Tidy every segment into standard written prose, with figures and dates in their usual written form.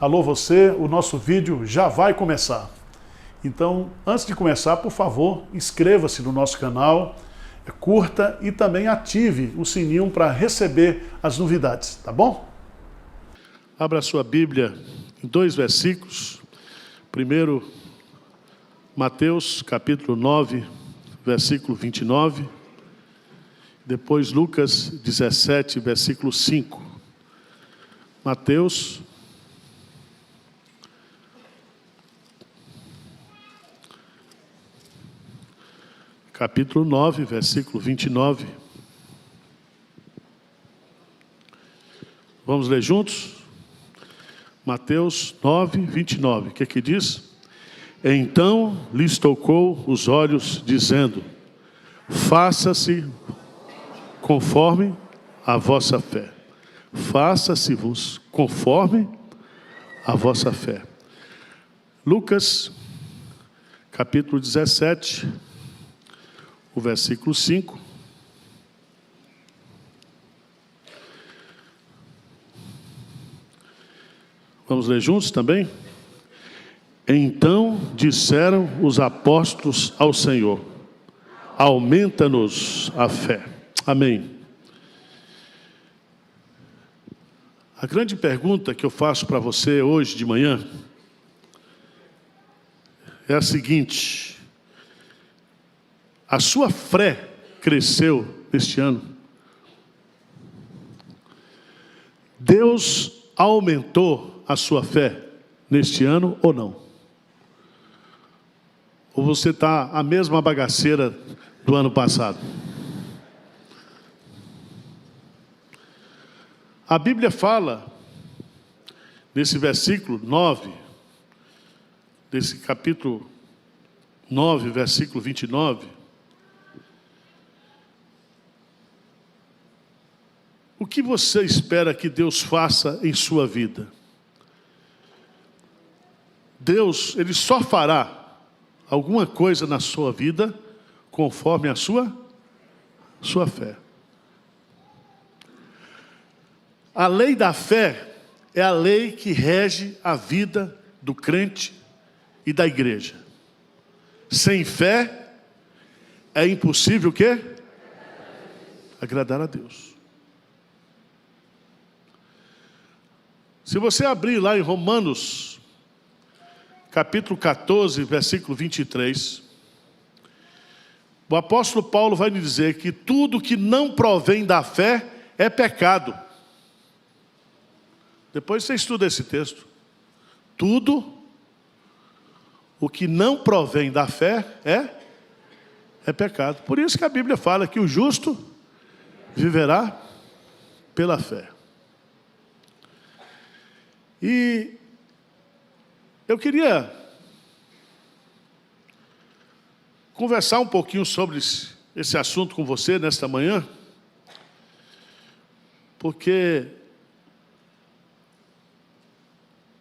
Alô você, o nosso vídeo já vai começar. Então, antes de começar, por favor, inscreva-se no nosso canal, curta e também ative o sininho para receber as novidades, tá bom? Abra sua Bíblia em 2 versículos. Primeiro, Mateus capítulo 9, versículo 29. Depois, Lucas 17, versículo 5. Mateus capítulo 9, versículo 29. Vamos ler juntos? Mateus 9, 29. O que diz? Então lhes tocou os olhos, dizendo: faça-se conforme a vossa fé. Faça-se-vos conforme a vossa fé. Lucas, capítulo 17, o versículo 5. Vamos ler juntos também? Então disseram os apóstolos ao Senhor: aumenta-nos a fé. Amém. A grande pergunta que eu faço para você hoje de manhã é a seguinte: a sua fé cresceu este ano? Deus aumentou a sua fé neste ano ou não? Ou você está a mesma bagaceira do ano passado? A Bíblia fala, nesse versículo 9, desse capítulo 9, versículo 29, o que você espera que Deus faça em sua vida? Deus, Ele só fará alguma coisa na sua vida conforme a sua fé. A lei da fé é a lei que rege a vida do crente e da igreja. Sem fé é impossível o quê? Agradar a Deus. Se você abrir lá em Romanos, capítulo 14, versículo 23, o apóstolo Paulo vai nos dizer que tudo que não provém da fé é pecado. Depois você estuda esse texto. Tudo o que não provém da fé é pecado. Por isso que a Bíblia fala que o justo viverá pela fé. E eu queria conversar um pouquinho sobre esse assunto com você nesta manhã, porque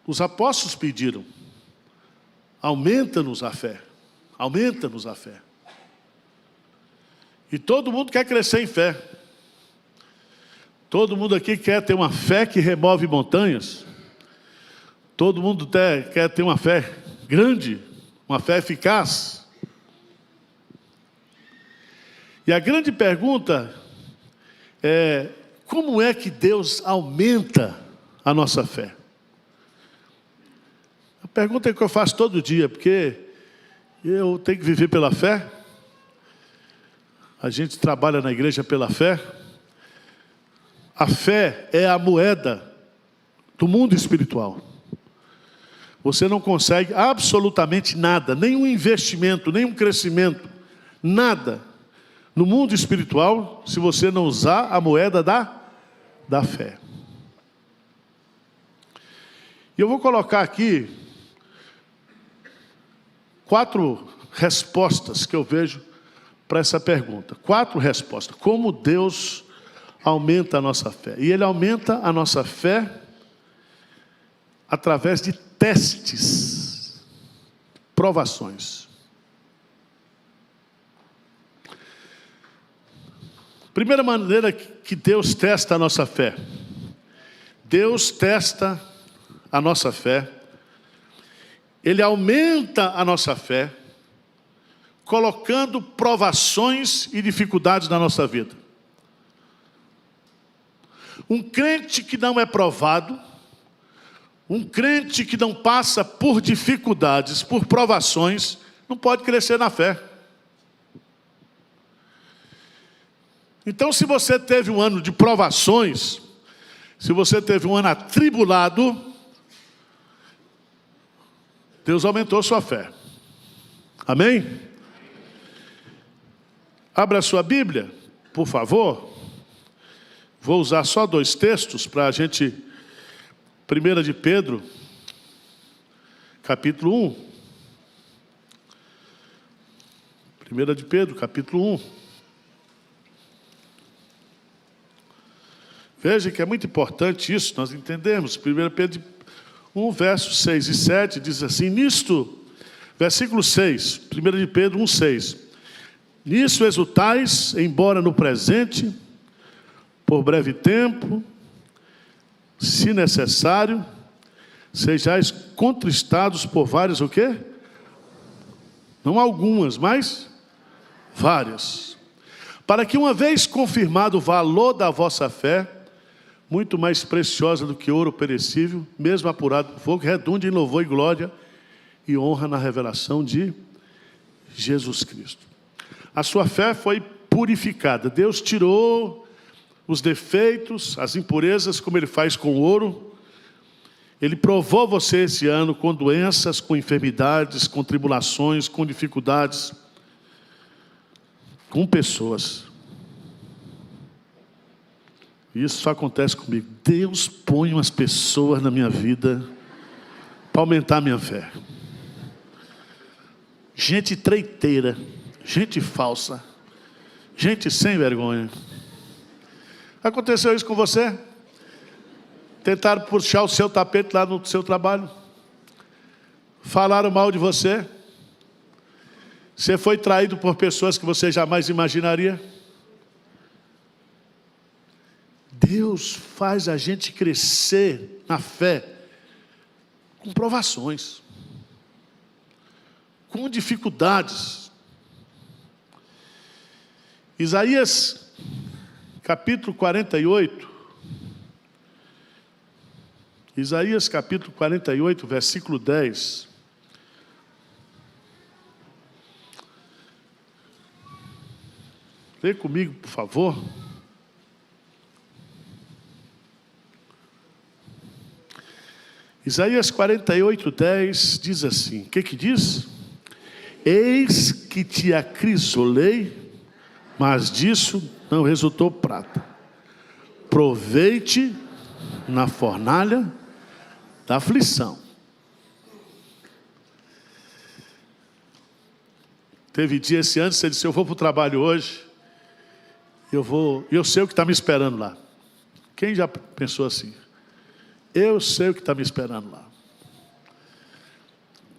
os apóstolos pediram: aumenta-nos a fé, aumenta-nos a fé. E todo mundo quer crescer em fé. Todo mundo aqui quer ter uma fé que remove montanhas. Todo mundo quer ter uma fé grande, uma fé eficaz. E a grande pergunta é: como é que Deus aumenta a nossa fé? A pergunta é que eu faço todo dia, porque eu tenho que viver pela fé. A gente trabalha na igreja pela fé. A fé é a moeda do mundo espiritual. Você não consegue absolutamente nada, nenhum investimento, nenhum crescimento, nada no mundo espiritual, se você não usar a moeda da fé. E eu vou colocar aqui 4 respostas que eu vejo para essa pergunta. 4 respostas. Como Deus aumenta a nossa fé? E Ele aumenta a nossa fé através de testes, provações. Primeira maneira que Deus testa a nossa fé. Deus testa a nossa fé, Ele aumenta a nossa fé, colocando provações e dificuldades na nossa vida. Um crente que não é provado, um crente que não passa por dificuldades, por provações, não pode crescer na fé. Então, se você teve um ano de provações, se você teve um ano atribulado, Deus aumentou sua fé. Amém? Abra a sua Bíblia, por favor. Vou usar só 2 textos para a gente... 1 de Pedro, capítulo 1. 1 de Pedro, capítulo 1. Veja que é muito importante isso, nós entendemos. 1 Pedro 1, versos 6 e 7, diz assim, nisto, versículo 6, 1 de Pedro 1, 6. Nisso exultais, embora no presente, por breve tempo, se necessário, sejais contristados por várias, o quê? Não algumas, mas várias. Para que uma vez confirmado o valor da vossa fé, muito mais preciosa do que ouro perecível, mesmo apurado por fogo, redunde em louvor e glória e honra na revelação de Jesus Cristo. A sua fé foi purificada. Deus tirou os defeitos, as impurezas, como Ele faz com o ouro. Ele provou você esse ano com doenças, com enfermidades, com tribulações, com dificuldades, com pessoas. Isso só acontece comigo. Deus põe umas pessoas na minha vida para aumentar a minha fé. Gente treiteira, gente falsa, gente sem vergonha. Aconteceu isso com você? Tentaram puxar o seu tapete lá no seu trabalho? Falaram mal de você? Você foi traído por pessoas que você jamais imaginaria? Deus faz a gente crescer na fé com provações, com dificuldades. Isaías capítulo 48, Isaías capítulo 48, versículo 10. Lê comigo, por favor. Isaías 48, 10 diz assim, o que diz? Eis que te acrisolei, mas disso não resultou prata. Provei-te na fornalha da aflição. Teve dia esse ano, você disse, eu vou para o trabalho hoje, eu sei o que está me esperando lá. Quem já pensou assim? Eu sei o que está me esperando lá.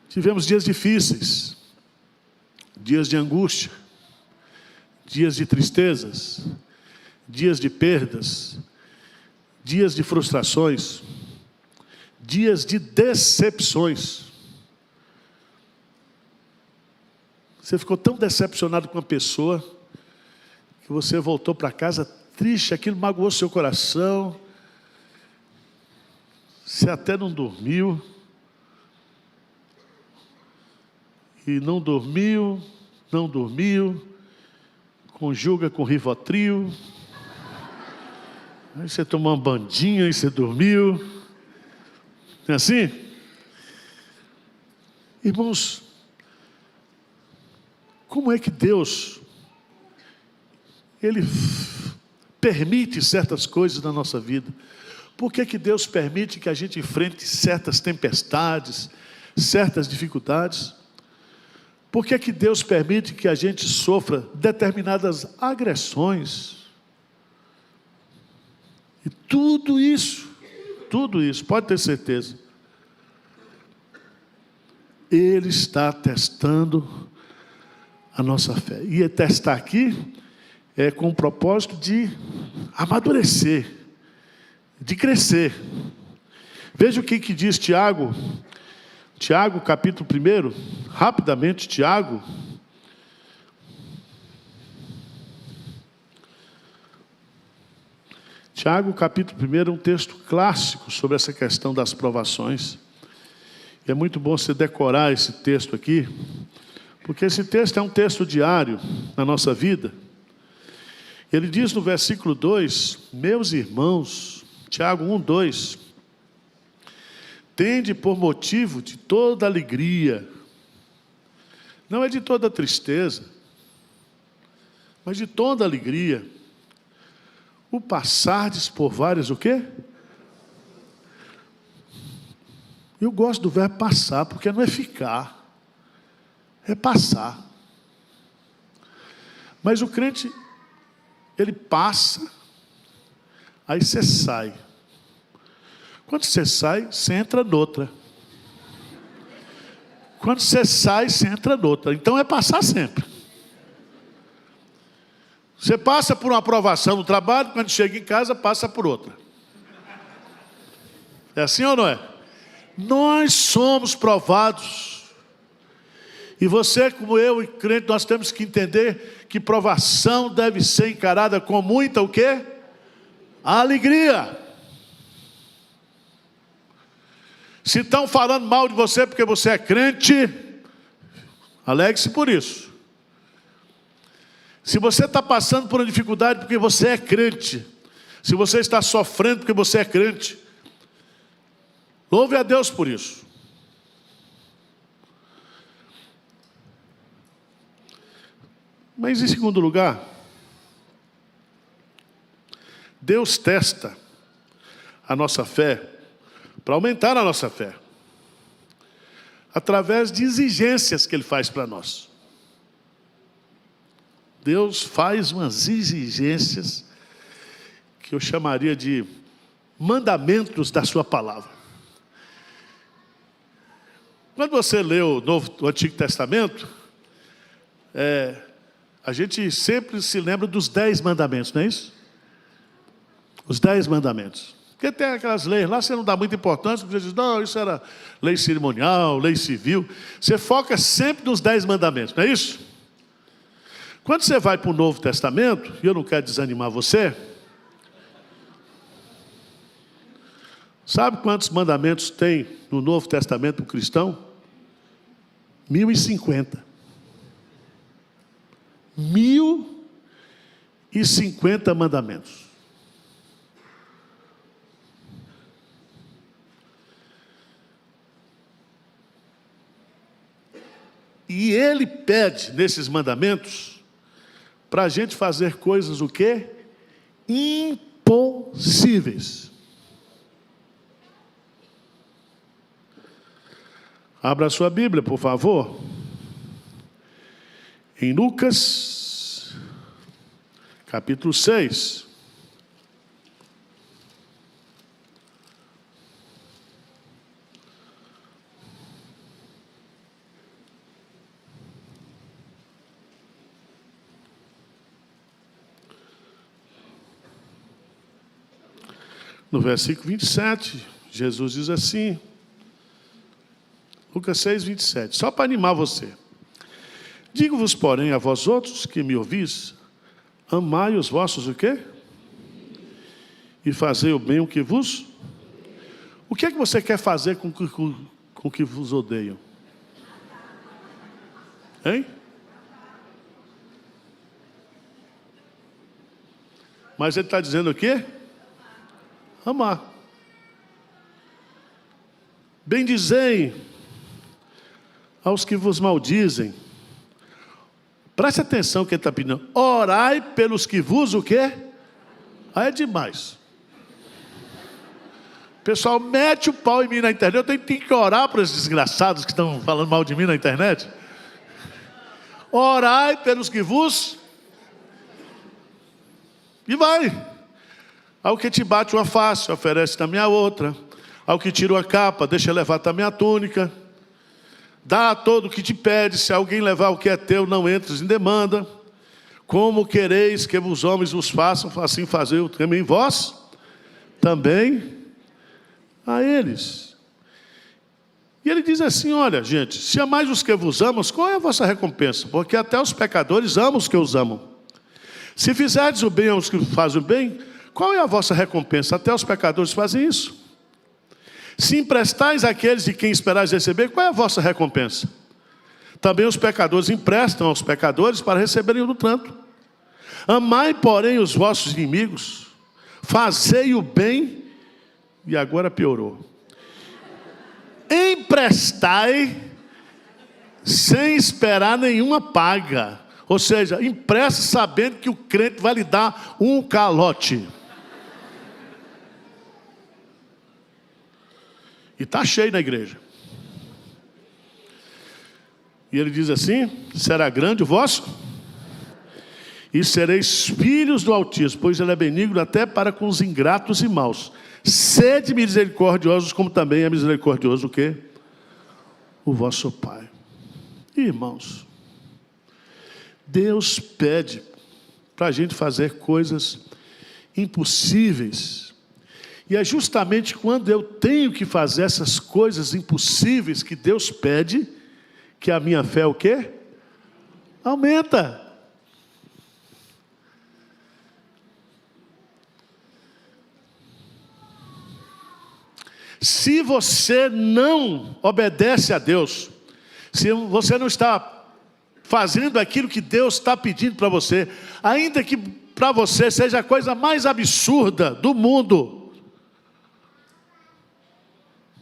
Tivemos dias difíceis, dias de angústia, dias de tristezas, dias de perdas, dias de frustrações, dias de decepções. Você ficou tão decepcionado com uma pessoa que você voltou para casa triste, aquilo magoou seu coração, você até não dormiu, e não dormiu, conjuga com Rivotril, aí você tomou uma bandinha e você dormiu. Não é assim? Irmãos, como é que Deus, Ele permite certas coisas na nossa vida? Por que Deus permite que a gente enfrente certas tempestades, certas dificuldades? Por que Deus permite que a gente sofra determinadas agressões? E tudo isso, pode ter certeza, Ele está testando a nossa fé. E testar aqui é com o propósito de amadurecer, de crescer. Veja o que diz Tiago. Tiago, capítulo 1. Rapidamente, Tiago. Tiago, capítulo 1, é um texto clássico sobre essa questão das provações. E é muito bom você decorar esse texto aqui, porque esse texto é um texto diário na nossa vida. Ele diz no versículo 2, meus irmãos, Tiago 1, 2, tende por motivo de toda alegria, não é de toda tristeza, mas de toda alegria, o passardes por várias, o quê? Eu gosto do verbo passar, porque não é ficar, é passar. Mas o crente, ele passa, aí você sai. Quando você sai, você entra noutra. Quando você sai, você entra noutra. Então é passar sempre. Você passa por uma aprovação no trabalho, quando chega em casa, passa por outra. É assim ou não é? Nós somos provados. E você, como eu e crente, nós temos que entender que provação deve ser encarada com muita o quê? Alegria. Se estão falando mal de você porque você é crente, alegre-se por isso. Se você está passando por uma dificuldade porque você é crente, se você está sofrendo porque você é crente, louve a Deus por isso. Mas em segundo lugar, Deus testa a nossa fé para aumentar a nossa fé, através de exigências que Ele faz para nós. Deus faz umas exigências que eu chamaria de mandamentos da sua palavra. Quando você lê o Antigo Testamento, a gente sempre se lembra dos 10 mandamentos, não é isso? Os 10 mandamentos. Porque tem aquelas leis lá, você não dá muita importância, você diz, não, isso era lei cerimonial, lei civil. Você foca sempre nos 10 mandamentos, não é isso? Quando você vai para o Novo Testamento, e eu não quero desanimar você, sabe quantos mandamentos tem no Novo Testamento para o cristão? 1050. 1050 mandamentos. E Ele pede nesses mandamentos para a gente fazer coisas o quê? Impossíveis. Abra a sua Bíblia, por favor. Em Lucas, capítulo 6. No versículo 27, Jesus diz assim, Lucas 6, 27, só para animar você. Digo-vos, porém, a vós outros que me ouvis, amai os vossos o quê? E fazei o bem o que vos... O que é que você quer fazer com que vos odeiam? Hein? Mas ele está dizendo o quê? Amar. Bendizei aos que vos maldizem. Preste atenção que ele está pedindo. Orai pelos que vos o quê? Aí é demais. O pessoal mete o pau em mim na internet. Eu tenho que orar para esses desgraçados que estão falando mal de mim na internet. Orai pelos que vos... E vai. Ao que te bate uma face, oferece também a outra. Ao que tira uma capa, deixa levar também a túnica. Dá a todo o que te pede. Se alguém levar o que é teu, não entres em demanda. Como quereis que os homens vos façam, assim fazer também vós. Também a eles. E ele diz assim, olha, gente, se amais os que vos amam, qual é a vossa recompensa? Porque até os pecadores amam os que os amam. Se fizerdes o bem aos que fazem o bem, qual é a vossa recompensa? Até os pecadores fazem isso. Se emprestais àqueles de quem esperais receber, qual é a vossa recompensa? Também os pecadores emprestam aos pecadores para receberem o tanto. Amai, porém, os vossos inimigos, fazei o bem, e agora piorou. Emprestai sem esperar nenhuma paga. Ou seja, empresta sabendo que o crente vai lhe dar um calote. E está cheio na igreja. E ele diz assim, será grande o vosso? E sereis filhos do Altíssimo, pois ele é benigno até para com os ingratos e maus. Sede misericordiosos, como também é misericordioso o quê? O vosso Pai. Irmãos, Deus pede para a gente fazer coisas impossíveis. E é justamente quando eu tenho que fazer essas coisas impossíveis que Deus pede, que a minha fé o quê? Aumenta. Se você não obedece a Deus, se você não está fazendo aquilo que Deus está pedindo para você, ainda que para você seja a coisa mais absurda do mundo,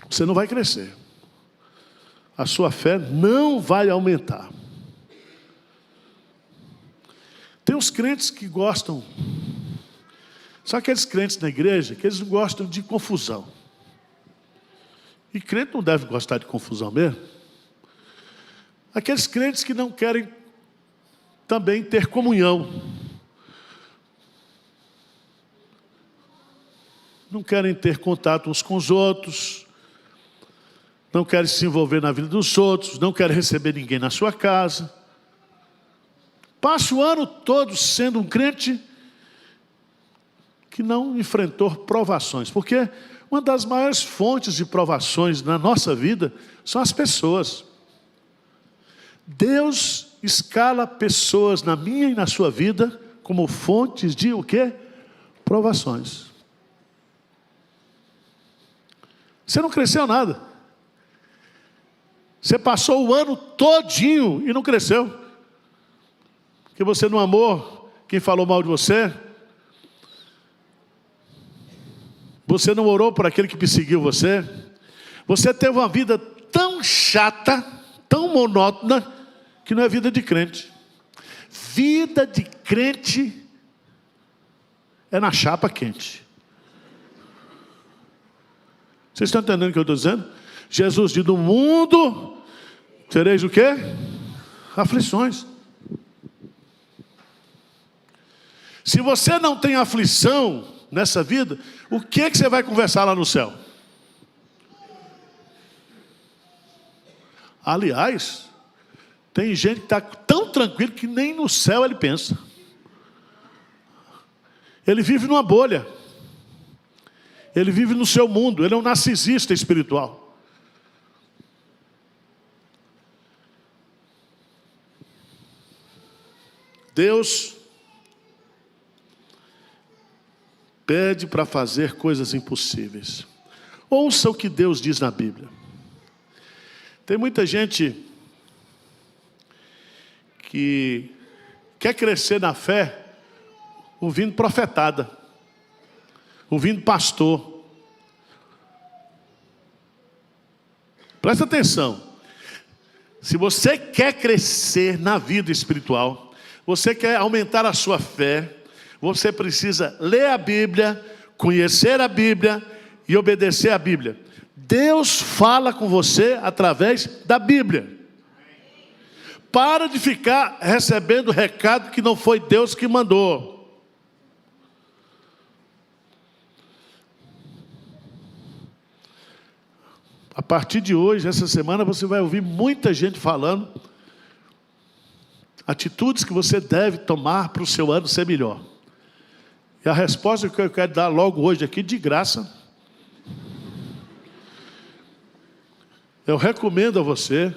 você não vai crescer. A sua fé não vai aumentar. Tem uns crentes que gostam, são aqueles crentes na igreja que eles gostam de confusão. E crente não deve gostar de confusão mesmo. Aqueles crentes que não querem também ter comunhão. Não querem ter contato uns com os outros. Não querem se envolver na vida dos outros. Não querem receber ninguém na sua casa. Passa o ano todo sendo um crente que não enfrentou provações. Porque uma das maiores fontes de provações na nossa vida são as pessoas. Deus escala pessoas na minha e na sua vida como fontes de o quê? Provações. Você não cresceu nada. Você passou o ano todinho e não cresceu. Porque você não amou quem falou mal de você. Você não orou por aquele que perseguiu você. Você teve uma vida tão chata, tão monótona, que não é vida de crente. Vida de crente é na chapa quente. Vocês estão entendendo o que eu estou dizendo? Jesus diz, no mundo tereis o quê? Aflições. Se você não tem aflição nessa vida, o que é que você vai conversar lá no céu? Aliás, tem gente que está tão tranquilo que nem no céu ele pensa. Ele vive numa bolha. Ele vive no seu mundo. Ele é um narcisista espiritual. Deus pede para fazer coisas impossíveis. Ouça o que Deus diz na Bíblia. Tem muita gente que quer crescer na fé ouvindo profetada, ouvindo pastor. Presta atenção. Se você quer crescer na vida espiritual, você quer aumentar a sua fé, você precisa ler a Bíblia, conhecer a Bíblia e obedecer a Bíblia. Deus fala com você através da Bíblia. Para de ficar recebendo recado que não foi Deus que mandou. A partir de hoje, essa semana, você vai ouvir muita gente falando atitudes que você deve tomar para o seu ano ser melhor. E a resposta que eu quero dar logo hoje aqui, de graça, eu recomendo a você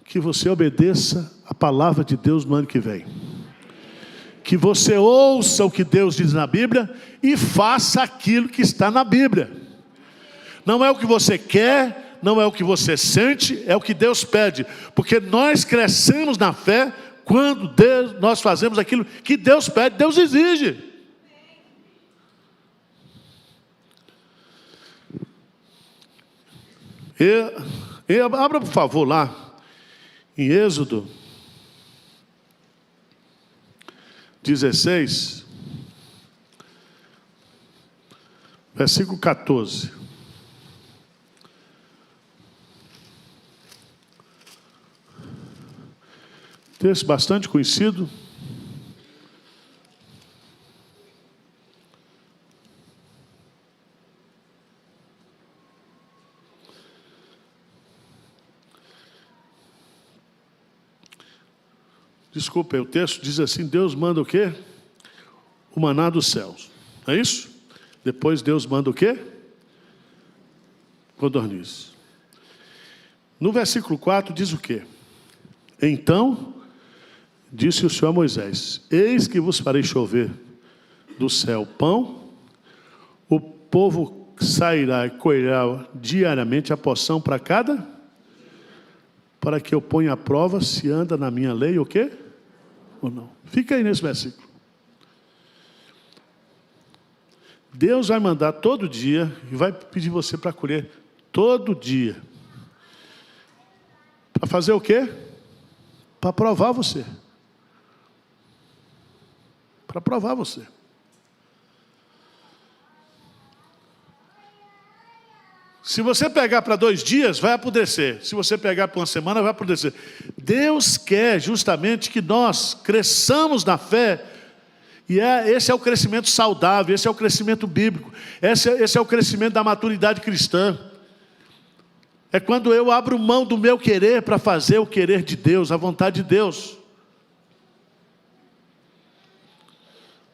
que você obedeça a palavra de Deus no ano que vem. Que você ouça o que Deus diz na Bíblia e faça aquilo que está na Bíblia. Não é o que você quer, não é o que você sente, é o que Deus pede. Porque nós crescemos na fé quando nós fazemos aquilo que Deus pede, Deus exige. Abra, por favor, lá em Êxodo 16, versículo 14. Texto bastante conhecido. Desculpa, o texto diz assim: Deus manda o quê? O maná dos céus. É isso? Depois Deus manda o quê? Codornizes. No versículo 4 diz o quê? Então, disse o Senhor a Moisés: eis que vos farei chover do céu pão, o povo sairá e colherá diariamente a porção para cada, para que eu ponha à prova se anda na minha lei o quê? Ou não. Fica aí nesse versículo. Deus vai mandar todo dia e vai pedir você para colher todo dia. Para fazer o quê? Para provar você. Para provar você. Se você pegar para 2 dias, vai apodrecer. Se você pegar para uma semana, vai apodrecer. Deus quer justamente que nós cresçamos na fé. E esse é o crescimento saudável, esse é o crescimento bíblico. Esse é o crescimento da maturidade cristã. É quando eu abro mão do meu querer para fazer o querer de Deus, a vontade de Deus.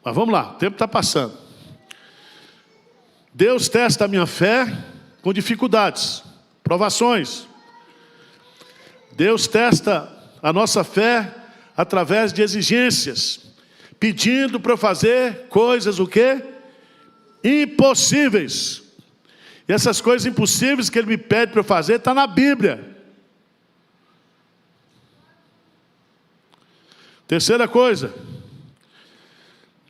Mas vamos lá, o tempo está passando. Deus testa a minha fé com dificuldades, provações. Deus testa a nossa fé através de exigências, pedindo para eu fazer coisas o quê? Impossíveis. E essas coisas impossíveis que Ele me pede para eu fazer, está na Bíblia. Terceira coisa,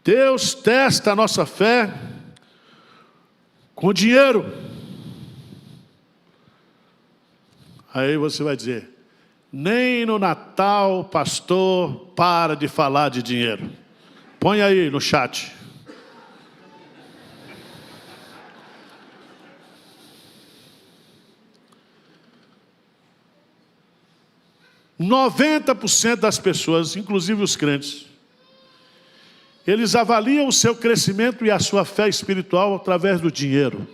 Deus testa a nossa fé com dinheiro. Aí você vai dizer: nem no Natal, pastor, para de falar de dinheiro. Põe aí no chat. « 90% das pessoas, inclusive os crentes, eles avaliam o seu crescimento e a sua fé espiritual através do dinheiro.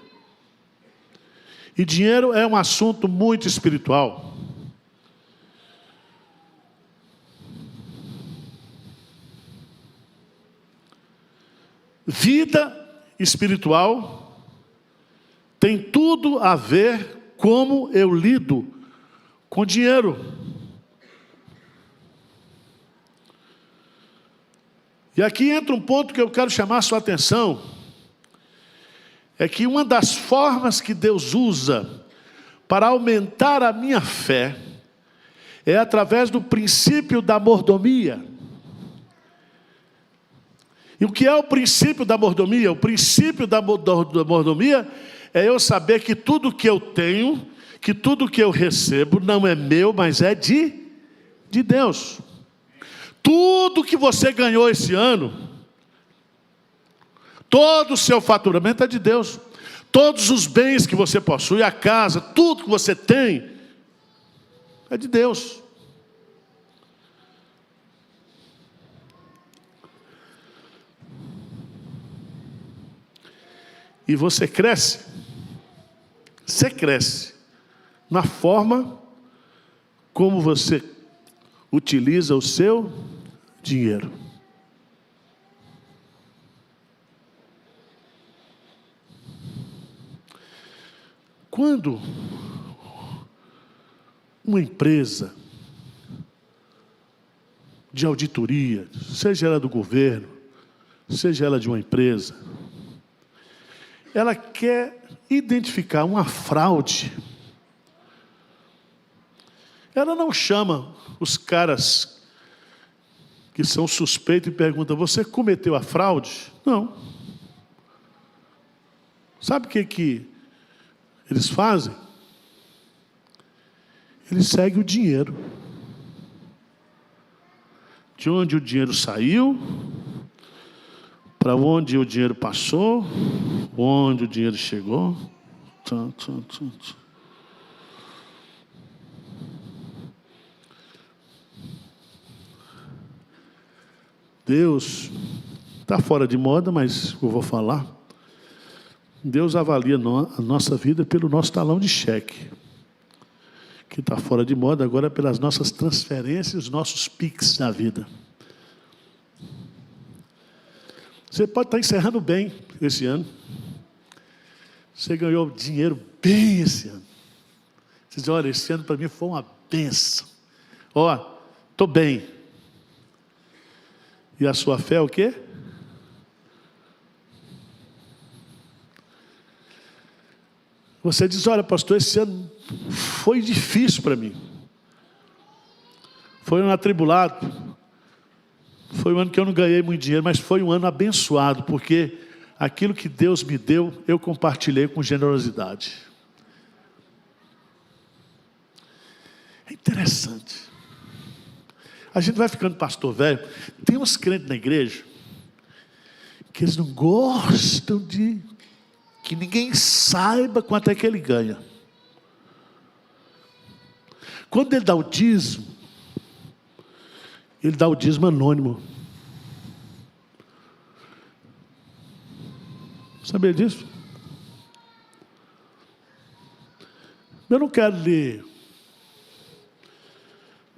E dinheiro é um assunto muito espiritual. Vida espiritual tem tudo a ver como eu lido com dinheiro. E aqui entra um ponto que eu quero chamar a sua atenção. É que uma das formas que Deus usa para aumentar a minha fé é através do princípio da mordomia. E o que é o princípio da mordomia? O princípio da mordomia é eu saber que tudo que eu tenho, que tudo que eu recebo não é meu, mas é de Deus. Tudo que você ganhou esse ano, todo o seu faturamento é de Deus. Todos os bens que você possui, a casa, tudo que você tem, é de Deus. E você cresce na forma como você utiliza o seu dinheiro. Quando uma empresa de auditoria, seja ela do governo, seja ela de uma empresa, ela quer identificar uma fraude, ela não chama os caras que são suspeitos e pergunta: você cometeu a fraude? Não. Sabe o que eles fazem? Eles seguem o dinheiro. De onde o dinheiro saiu, para onde o dinheiro passou, onde o dinheiro chegou. Deus está fora de moda, mas eu vou falar. Deus avalia a nossa vida pelo nosso talão de cheque, que está fora de moda agora pelas nossas transferências, nossos PIX na vida. Você pode estar encerrando bem esse ano. Você ganhou dinheiro bem esse ano. Você diz: olha, esse ano para mim foi uma bênção. Ó, estou bem. E a sua fé é o quê? Você diz: olha, pastor, esse ano foi difícil para mim. Foi um ano atribulado. Foi um ano que eu não ganhei muito dinheiro, mas foi um ano abençoado, porque aquilo que Deus me deu, eu compartilhei com generosidade. É interessante. A gente vai ficando pastor velho. Tem uns crentes na igreja que eles não gostam de que ninguém saiba quanto é que ele ganha. Quando ele dá o dízimo, ele dá o dízimo anônimo. Sabia disso? Eu não quero lhe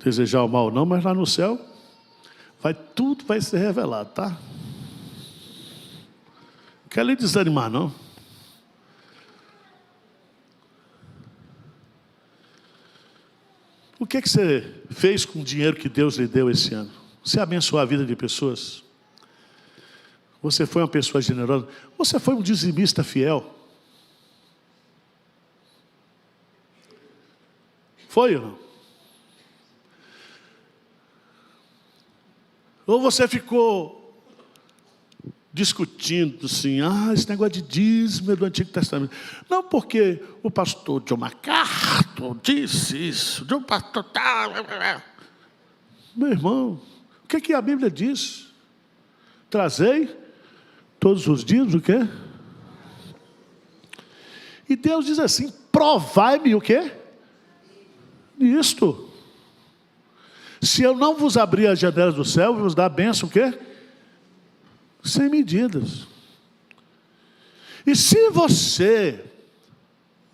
desejar o mal não, mas lá no céu tudo vai ser revelado, tá? Não quero lhe desanimar não. O que você fez com o dinheiro que Deus lhe deu esse ano? Você abençoou a vida de pessoas? Você foi uma pessoa generosa? Você foi um dizimista fiel? Foi ou não? Ou você ficou discutindo assim: esse negócio de dízimo é do Antigo Testamento. Não, porque o pastor John MacArthur disse isso, o pastor tal. Meu irmão, o que a Bíblia diz? Trazei todos os dias o quê? E Deus diz assim: provai-me o quê? Isto. Se eu não vos abrir as janelas do céu e vos dar a bênção o quê? Sem medidas. E se você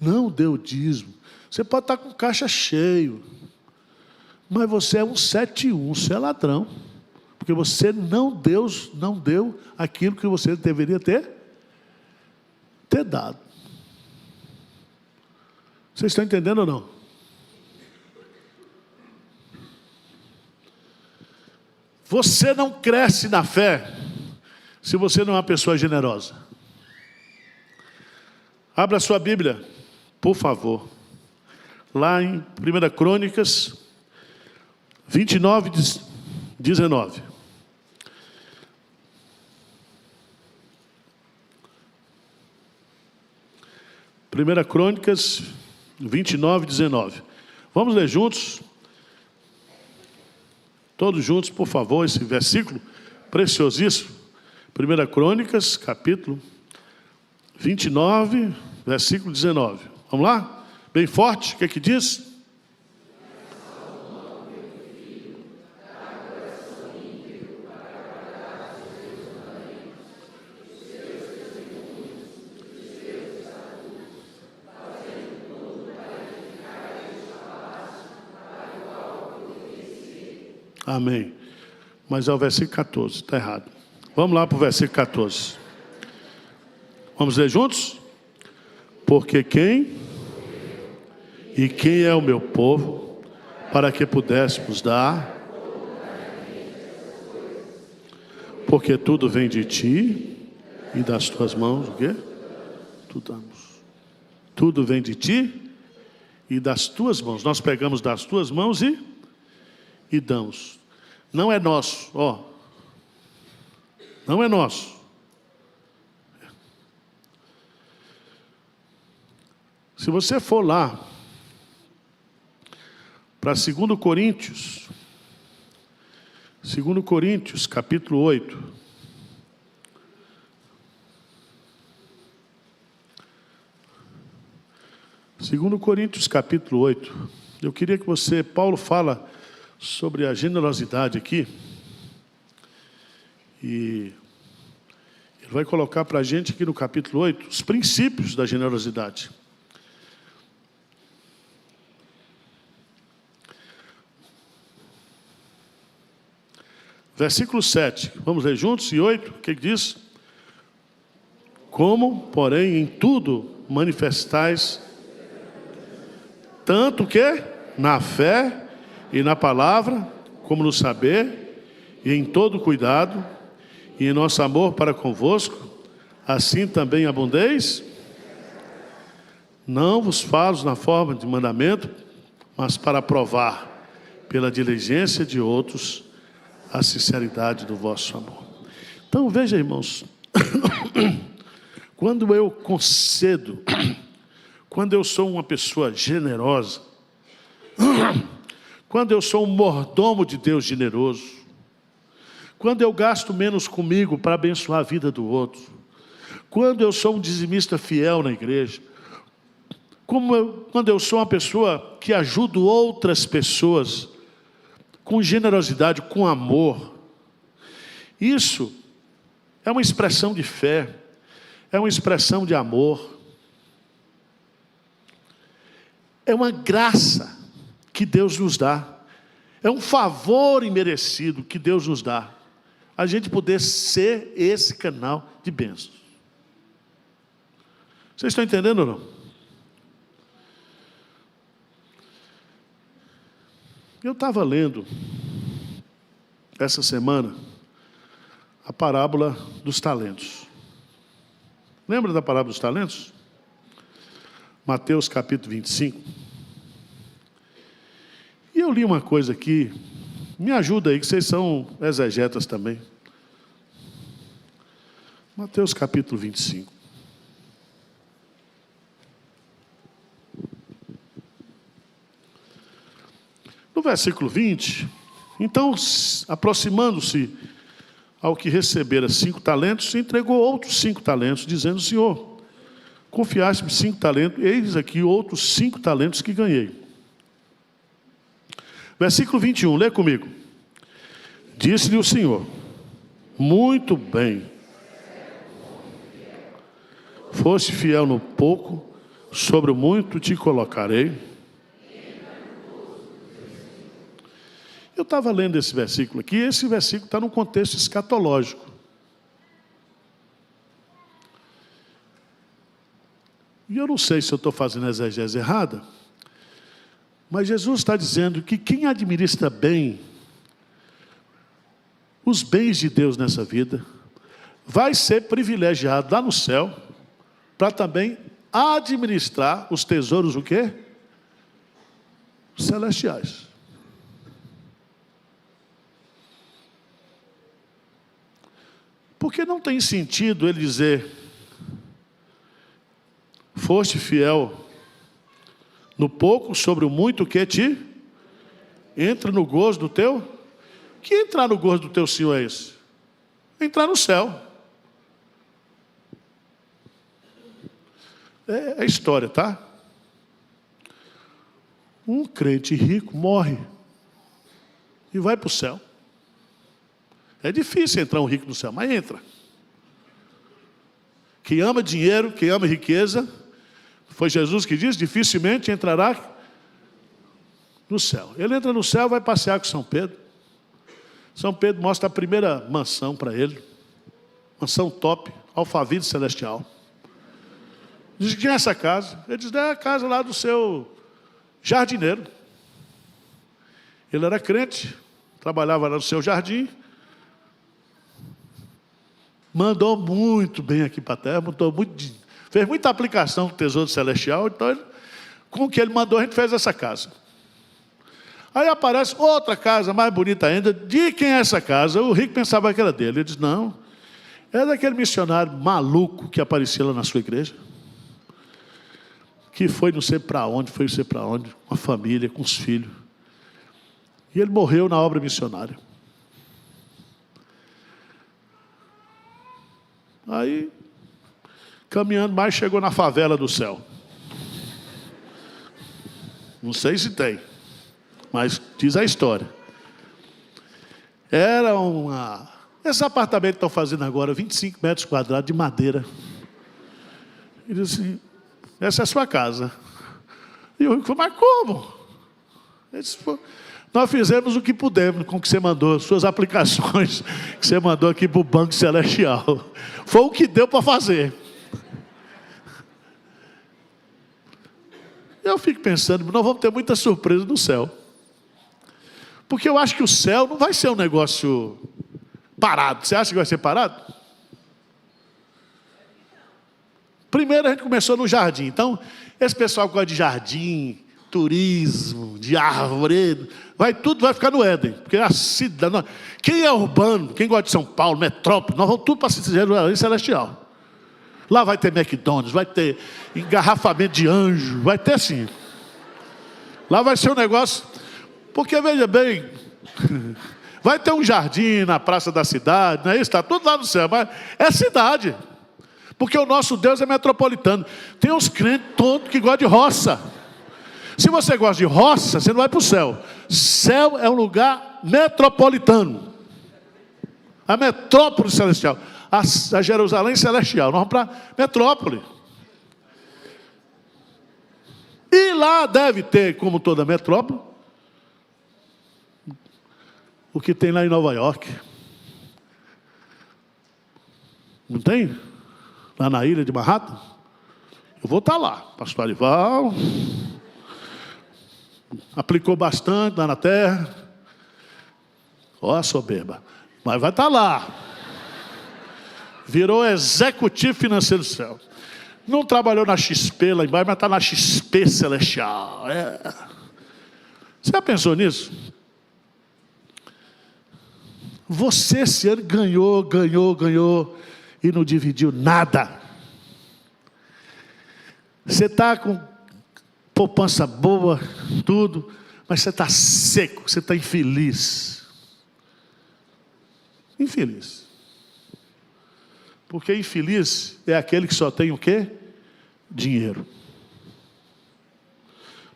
não deu dízimo, você pode estar com caixa cheio, mas você é um 71, você é ladrão, porque você não deu aquilo que você deveria ter dado. Vocês estão entendendo ou não? Você não cresce na fé se você não é uma pessoa generosa. Abra a sua Bíblia, por favor. Lá em 1 Crônicas 29, 19. 1 Crônicas 29, 19. Vamos ler juntos? Todos juntos, por favor, esse versículo preciosíssimo. 1 Crônicas, capítulo 29, versículo 19. Vamos lá? Bem forte, o que é que diz? Amém. Mas é o versículo 14, está errado. Vamos lá para o versículo 14. Vamos ler juntos? Porque quem é o meu povo, para que pudéssemos dar, porque tudo vem de ti e das tuas mãos, o quê? Tu damos. Tudo vem de ti e das tuas mãos. Nós pegamos das tuas mãos e damos. Não é nosso, ó. Não é nosso. Se você for lá para 2 Coríntios, 2 Coríntios, capítulo 8. 2 Coríntios, capítulo 8. Eu queria que você, Paulo fala sobre a generosidade aqui. E ele vai colocar para a gente aqui no capítulo 8 os princípios da generosidade. Versículo 7, vamos ler juntos, e 8, o que diz? Como, porém, em tudo manifestais, tanto que na fé e na palavra, como no saber, e em todo cuidado, e em nosso amor para convosco, assim também abundeis. Não vos falo na forma de mandamento, mas para provar, pela diligência de outros, a sinceridade do vosso amor. Então veja, irmãos, quando eu concedo, quando eu sou uma pessoa generosa, quando eu sou um mordomo de Deus generoso, quando eu gasto menos comigo para abençoar a vida do outro, quando eu sou um dizimista fiel na igreja, quando eu sou uma pessoa que ajudo outras pessoas com generosidade, com amor, isso é uma expressão de fé, é uma expressão de amor, é uma graça que Deus nos dá, é um favor imerecido que Deus nos dá, a gente poder ser esse canal de bênçãos. Vocês estão entendendo ou não? Eu estava lendo, essa semana, a parábola dos talentos. Lembra da parábola dos talentos? Mateus capítulo 25. E eu li uma coisa aqui, me ajuda aí, que vocês são exegetas também. Mateus capítulo 25. No versículo 20, então, aproximando-se ao que recebera 5 talentos, entregou outros 5 talentos, dizendo: Senhor, confiaste-me 5 talentos, eis aqui outros 5 talentos que ganhei. Versículo 21, lê comigo. Disse-lhe o Senhor: muito bem, foste fiel no pouco, sobre o muito te colocarei. Eu estava lendo esse versículo aqui, esse versículo está num contexto escatológico. E eu não sei se eu estou fazendo a exegese errada, mas Jesus está dizendo que quem administra bem os bens de Deus nessa vida, vai ser privilegiado lá no céu, para também administrar os tesouros, o quê? Celestiais. Porque não tem sentido ele dizer: foste fiel no pouco, sobre o muito que te entra no gozo do teu. Que entrar no gozo do teu Senhor é esse? Entrar no céu. É história, tá? Um crente rico morre e vai para o céu. É difícil entrar um rico no céu, mas entra. Quem ama dinheiro, quem ama riqueza, foi Jesus que disse, dificilmente entrará no céu. Ele entra no céu, vai passear com São Pedro. São Pedro mostra a primeira mansão para ele. Mansão top, Alfaville Celestial. Diz: quem é essa casa? Ele diz: é a casa lá do seu jardineiro. Ele era crente, trabalhava lá no seu jardim, mandou muito bem aqui para a terra, fez muita aplicação do Tesouro Celestial, então com o que ele mandou a gente fez essa casa. Aí aparece outra casa mais bonita ainda. De quem é essa casa? O rico pensava que era dele. Ele disse, não, é daquele missionário maluco que aparecia lá na sua igreja, que foi não sei para onde, uma família, com os filhos. E ele morreu na obra missionária. Aí, caminhando mais, chegou na favela do céu. Não sei se tem, mas diz a história. Era Esses apartamentos que estão fazendo agora, 25 metros quadrados de madeira. Ele disse assim, essa é a sua casa. E o rico falou, mas como? Ele disse, nós fizemos o que pudemos com o que você mandou, suas aplicações que você mandou aqui para o Banco Celestial. Foi o que deu para fazer. Eu fico pensando, nós vamos ter muita surpresa no céu. Porque eu acho que o céu não vai ser um negócio parado. Você acha que vai ser parado? Primeiro a gente começou no jardim. Então, esse pessoal que gosta de jardim, turismo, de árvore, tudo vai ficar no Éden. Porque a cidade, quem é urbano, quem gosta de São Paulo, metrópole, nós vamos tudo para a Jerusalém Celestial. Lá vai ter McDonald's, vai ter engarrafamento de anjo, vai ter assim. Lá vai ser um negócio... Porque, veja bem, vai ter um jardim na praça da cidade, não é isso? Está tudo lá no céu, mas é cidade. Porque o nosso Deus é metropolitano. Tem uns crentes todos que gostam de roça. Se você gosta de roça, você não vai para o céu. Céu é um lugar metropolitano. A metrópole celestial. A Jerusalém Celestial. Nós vamos para a metrópole. E lá deve ter, como toda metrópole, o que tem lá em Nova York. Não tem? Lá na ilha de Manhattan. Eu vou estar lá. Pastor Arival aplicou bastante lá na terra. Ó a soberba. Mas vai estar lá. Virou executivo financeiro do céu. Não trabalhou na XP lá embaixo, mas está na XP Celestial. Você já pensou nisso? Você esse ano ganhou e não dividiu nada. Você está com poupança boa, tudo, mas você está seco, você está infeliz. Infeliz. Porque infeliz é aquele que só tem o quê? Dinheiro.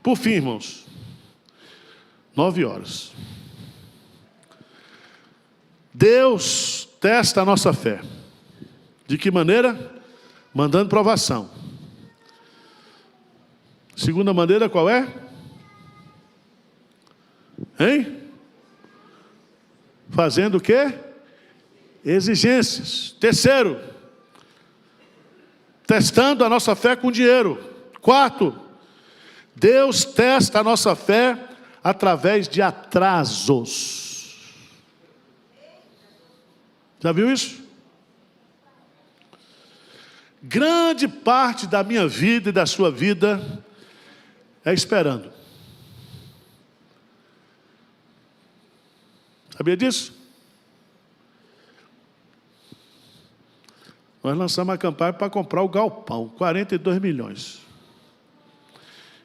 Por fim, irmãos, 9h. Deus testa a nossa fé. De que maneira? Mandando provação. Segunda maneira qual é? Hein? Fazendo o quê? Exigências. Terceiro, testando a nossa fé com dinheiro. Quarto, Deus testa a nossa fé através de atrasos. Já viu isso? Grande parte da minha vida e da sua vida é esperando. Sabia disso? Nós lançamos a campanha para comprar o galpão, 42 milhões.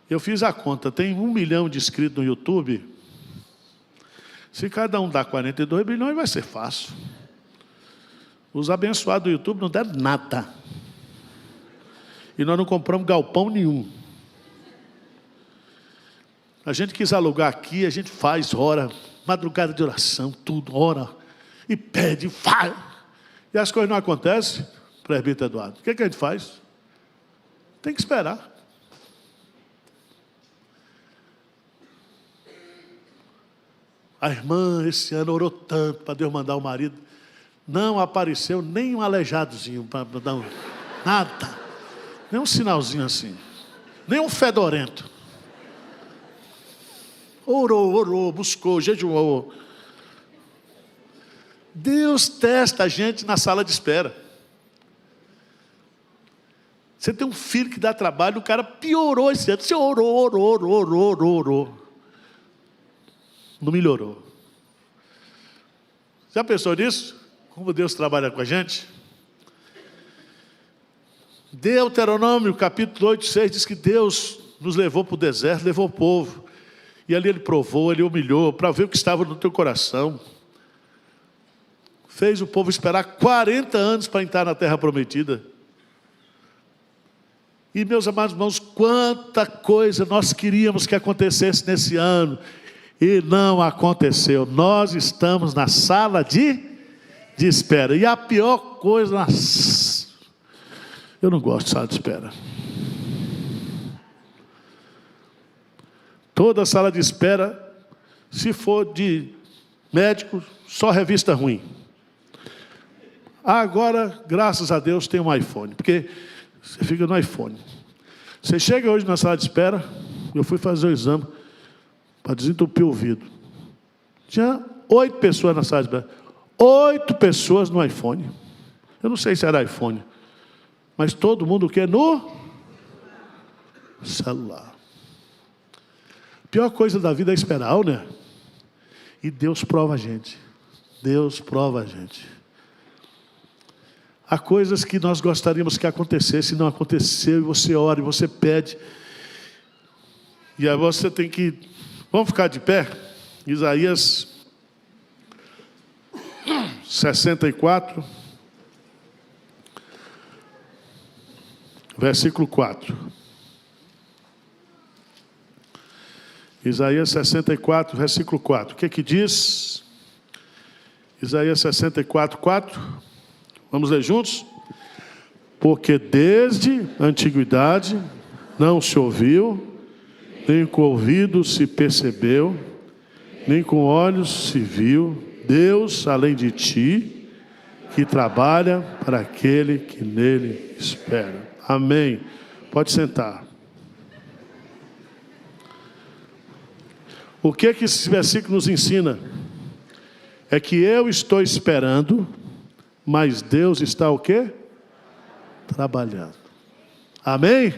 Eu fiz a conta, tem 1 milhão de inscritos no YouTube. Se cada um dá 42 milhões, vai ser fácil. Os abençoados do YouTube não deram nada. E nós não compramos galpão nenhum. A gente quis alugar aqui, a gente faz, ora, madrugada de oração, tudo, ora, e pede, faz. E as coisas não acontecem, presbítero Eduardo. O que a gente faz? Tem que esperar. A irmã esse ano orou tanto para Deus mandar o marido. Não apareceu nem um aleijadozinho para dar nada. Nem um sinalzinho assim. Nem um fedorento. Orou, buscou, jejuou. Deus testa a gente na sala de espera. Você tem um filho que dá trabalho, o cara piorou esse ano. Você orou. Não melhorou. Já pensou nisso? Como Deus trabalha com a gente? Deuteronômio, capítulo 8, 6, diz que Deus nos levou para o deserto, levou o povo. E ali Ele provou, Ele humilhou, para ver o que estava no teu coração. Fez o povo esperar 40 anos para entrar na terra prometida. E, meus amados irmãos, quanta coisa nós queríamos que acontecesse nesse ano, e não aconteceu. Nós estamos na sala de espera. E a pior coisa, eu não gosto de sala de espera. Toda sala de espera, se for de médico, só revista ruim. Agora, graças a Deus, tem um iPhone, porque você fica no iPhone. Você chega hoje na sala de espera, eu fui fazer o exame para desentupir o ouvido. Tinha 8 pessoas na sala de espera. 8 pessoas no iPhone. Eu não sei se era iPhone, mas todo mundo quer no celular. A pior coisa da vida é esperar, né? E Deus prova a gente. Deus prova a gente. Há coisas que nós gostaríamos que acontecesse e não aconteceu, e você ora, e você pede. E aí você tem que... Vamos ficar de pé? Isaías 64, versículo 4. Isaías 64, versículo 4. O que que diz? Isaías 64, 4. Vamos ler juntos? Porque desde a antiguidade não se ouviu, nem com ouvido se percebeu, nem com olhos se viu, Deus além de ti, que trabalha para aquele que nele espera. Amém. Pode sentar. O que esse versículo nos ensina? É que eu estou esperando, mas Deus está o quê? Trabalhando. Amém?